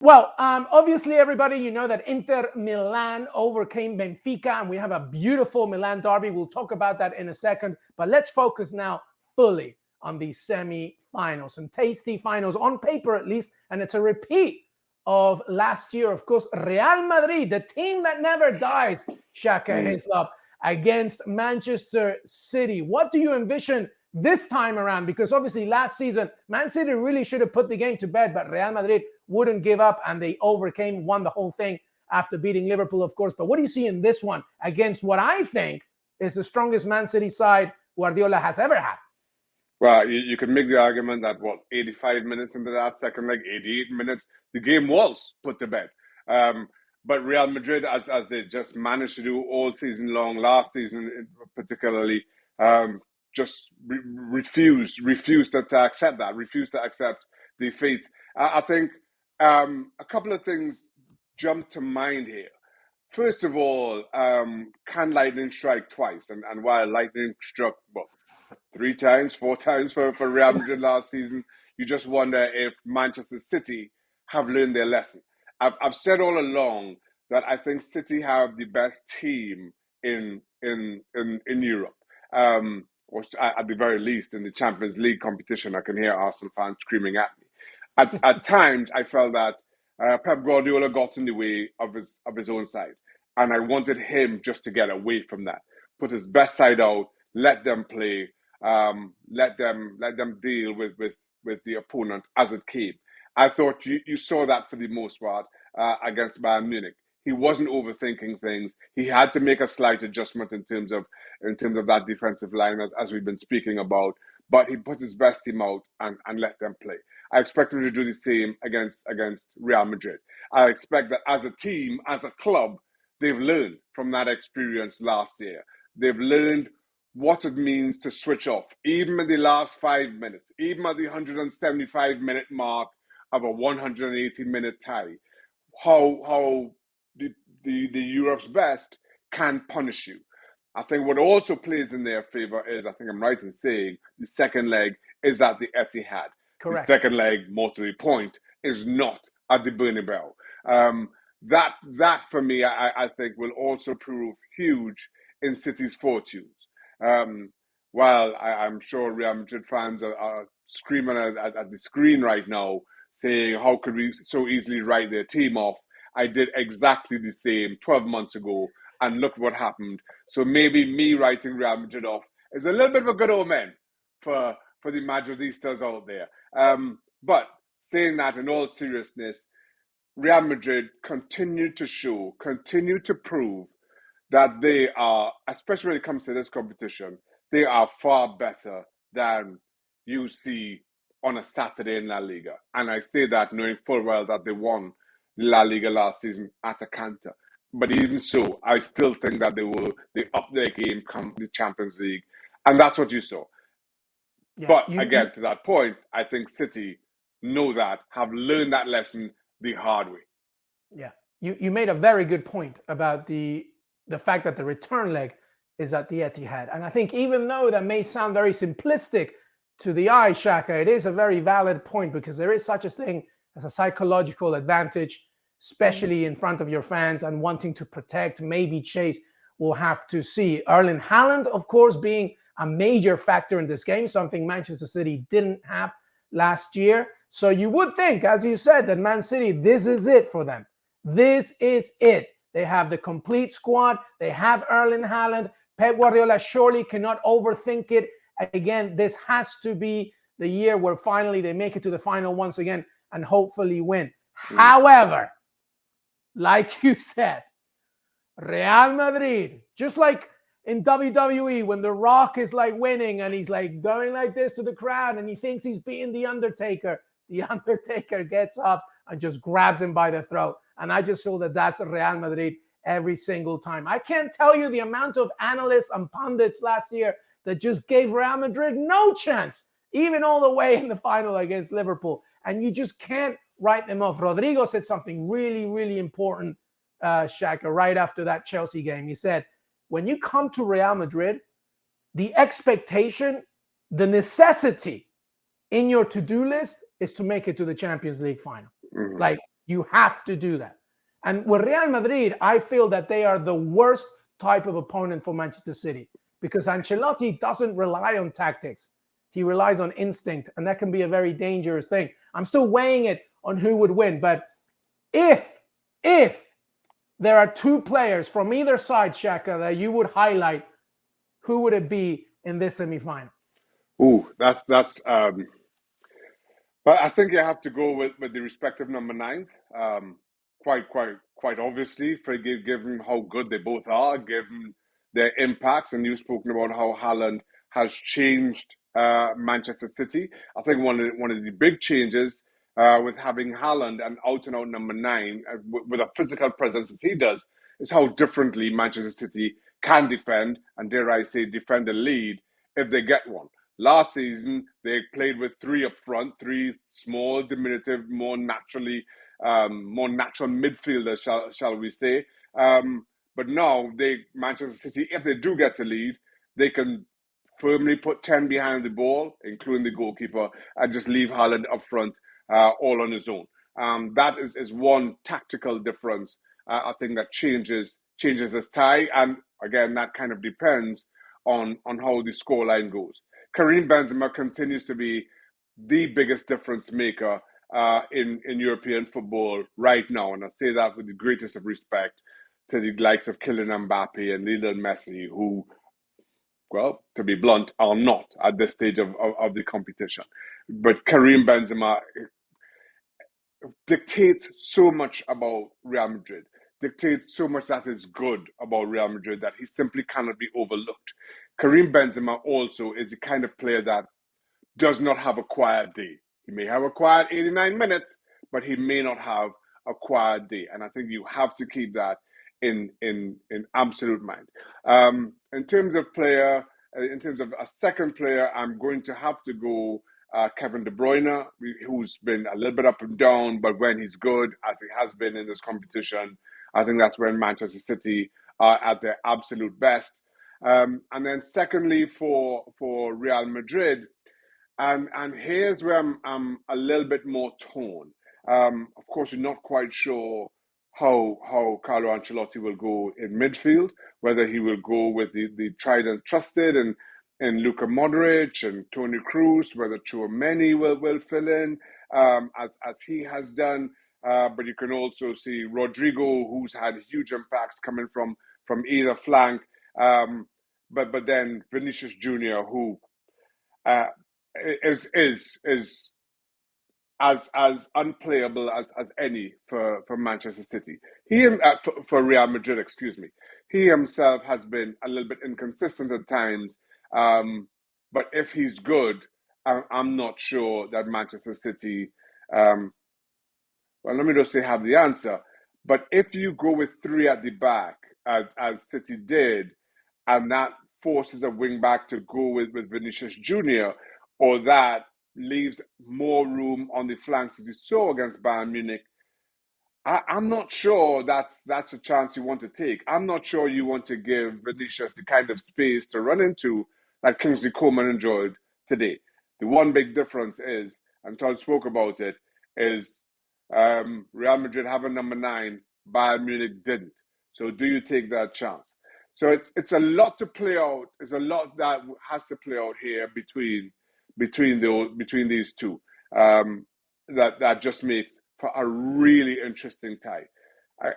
Well, obviously, everybody, you know that Inter Milan overcame Benfica, and we have a beautiful Milan derby. We'll talk about that in a second. But let's focus now fully on the semi-finals. Some tasty finals on paper, at least, and it's a repeat of last year. Of course, Real Madrid, the team that never dies, Shaka Hislop, against Manchester City. What do you envision this time around? Because obviously last season, Man City really should have put the game to bed, but Real Madrid wouldn't give up, and they overcame, won the whole thing after beating Liverpool, of course. But what do you see in this one against what I think is the strongest Man City side Guardiola has ever had? Well, you could make the argument that, 85 minutes into that second leg, 88 minutes, the game was put to bed. But Real Madrid, as they just managed to do all season long, last season particularly, just refused to accept that, refused to accept defeat. I think a couple of things jump to mind here. First of all, can lightning strike twice? And while lightning struck, 3 times, 4 times for Real Madrid last season, you just wonder if Manchester City have learned their lesson. I've said all along that I think City have the best team in Europe, or at the very least in the Champions League competition. I can hear Arsenal fans screaming at me. At times, I felt that Pep Guardiola got in the way of his own side, and I wanted him just to get away from that, put his best side out, let them play, let them deal with the opponent as it came. I thought you saw that for the most part against Bayern Munich. He wasn't overthinking things. He had to make a slight adjustment in terms of that defensive line, as we've been speaking about. But he put his best team out and let them play. I expect him to do the same against Real Madrid. I expect that as a team, as a club, they've learned from that experience last year. They've learned what it means to switch off, even in the last 5 minutes, even at the 175-minute mark of a 180-minute tie. How the Europe's best can punish you. I think what also plays in their favor is, I think I'm right in saying, the second leg is at the Etihad. Correct. The second leg, more to the point, is not at the Bernabeu. That for me, I think will also prove huge in City's fortunes. While I'm sure Real Madrid fans are screaming at the screen right now, saying, how could we so easily write their team off? I did exactly the same 12 months ago, and look what happened. So maybe me writing Real Madrid off is a little bit of a good omen for the Madridistas out there. But saying that in all seriousness, Real Madrid continue to prove that they are, especially when it comes to this competition, they are far better than you see on a Saturday in La Liga. And I say that knowing full well that they won La Liga last season at a canter. But even so, I still think that they up their game come the Champions League. And that's what you saw. Yeah, but again, to that point, I think City know that, have learned that lesson the hard way. Yeah, you made a very good point about the fact that the return leg is at the Etihad. And I think even though that may sound very simplistic to the eye, Shaka, it is a very valid point, because there is such a thing as a psychological advantage, especially in front of your fans and wanting to protect, maybe chase. We'll have to see. Erling Haaland, of course, being a major factor in this game, something Manchester City didn't have last year. So you would think, as you said, that Man City, this is it for them. This is it. They have the complete squad. They have Erling Haaland. Pep Guardiola surely cannot overthink it. Again, this has to be the year where finally they make it to the final once again and hopefully win. However, like you said, Real Madrid, just like in WWE when The Rock is like winning and he's like going like this to the crowd and he thinks he's beating The Undertaker. The Undertaker gets up and just grabs him by the throat. And I just feel that that's Real Madrid every single time. I can't tell you the amount of analysts and pundits last year that just gave Real Madrid no chance, even all the way in the final against Liverpool. And you just can't write them off. Rodrigo said something really, really important, Shaka, right after that Chelsea game. He said, when you come to Real Madrid, the expectation, the necessity in your to-do list is to make it to the Champions League final. Mm-hmm. Like, You have to do that. And with Real Madrid, I feel that they are the worst type of opponent for Manchester City because Ancelotti doesn't rely on tactics. He relies on instinct, and that can be a very dangerous thing. I'm still weighing it on who would win, but if there are two players from either side, Shaka, that you would highlight, who would it be in this semi-final? Ooh, that's but I think you have to go with the respective number nines. Quite obviously, given how good they both are, given their impacts, and you've spoken about how Haaland has changed Manchester City. I think one of the big changes with having Haaland an out-and-out number nine with a physical presence as he does is how differently Manchester City can defend, and dare I say, defend a lead if they get one. Last season, they played with three up front, three small, diminutive, more natural midfielders, shall we say. But now, Manchester City, if they do get a lead, they can firmly put 10 behind the ball, including the goalkeeper, and just leave Haaland up front all on his own. That is one tactical difference, I think, that changes this tie. And again, that kind of depends on how the scoreline goes. Karim Benzema continues to be the biggest difference maker in European football right now. And I say that with the greatest of respect to the likes of Kylian Mbappe and Lionel Messi, who, well, to be blunt, are not at this stage of the competition. But Karim Benzema dictates so much about Real Madrid, dictates so much that is good about Real Madrid that he simply cannot be overlooked. Karim Benzema also is the kind of player that does not have a quiet day. He may have a quiet 89 minutes, but he may not have a quiet day. And I think you have to keep that in absolute mind. In terms of player, in terms of a second player, I'm going to have to go Kevin De Bruyne, who's been a little bit up and down, but when he's good, as he has been in this competition, I think that's when Manchester City are at their absolute best. And then secondly, for Real Madrid, and here's where I'm a little bit more torn. Of course, we're not quite sure how Carlo Ancelotti will go in midfield, whether he will go with the tried and trusted and Luka Modric and Toni Kroos, whether Tchouaméni will fill in as he has done. But you can also see Rodrigo, who's had huge impacts coming from either flank. But then Vinicius Junior, who is as unplayable as any for Manchester City. He for Real Madrid, excuse me. He himself has been a little bit inconsistent at times. But if he's good, I'm not sure that Manchester City. Well, let me just say have the answer. But if you go with three at the back, as City did, and that forces a wing back to go with Vinicius Junior, or that leaves more room on the flanks as you saw against Bayern Munich, I'm not sure that's a chance you want to take. I'm not sure you want to give Vinicius the kind of space to run into that Kingsley Coman enjoyed today. The one big difference is, and Todd spoke about it, is Real Madrid have a number 9, Bayern Munich didn't. So do you take that chance? So it's a lot to play out. It's a lot that has to play out here between these two. That just makes for a really interesting tie.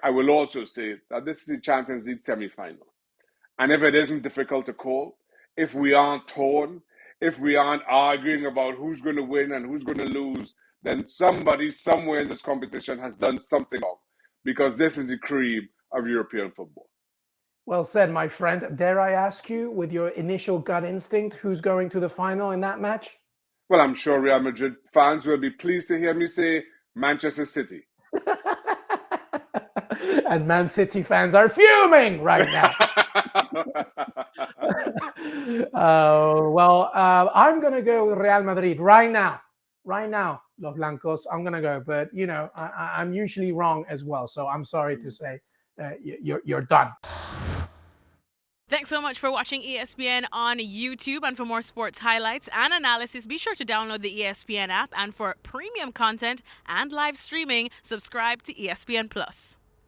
I will also say that this is the Champions League semi-final. And if it isn't difficult to call, if we aren't torn, if we aren't arguing about who's going to win and who's going to lose, then somebody somewhere in this competition has done something wrong, because this is the cream of European football. Well said, my friend. Dare I ask you, with your initial gut instinct, who's going to the final in that match? Well, I'm sure Real Madrid fans will be pleased to hear me say Manchester City. And Man City fans are fuming right now. I'm going to go with Real Madrid right now. Right now, Los Blancos, I'm going to go. But, you know, I'm usually wrong as well. So I'm sorry to say you're done. Thanks so much for watching ESPN on YouTube. And for more sports highlights and analysis, be sure to download the ESPN app. And for premium content and live streaming, subscribe to ESPN Plus.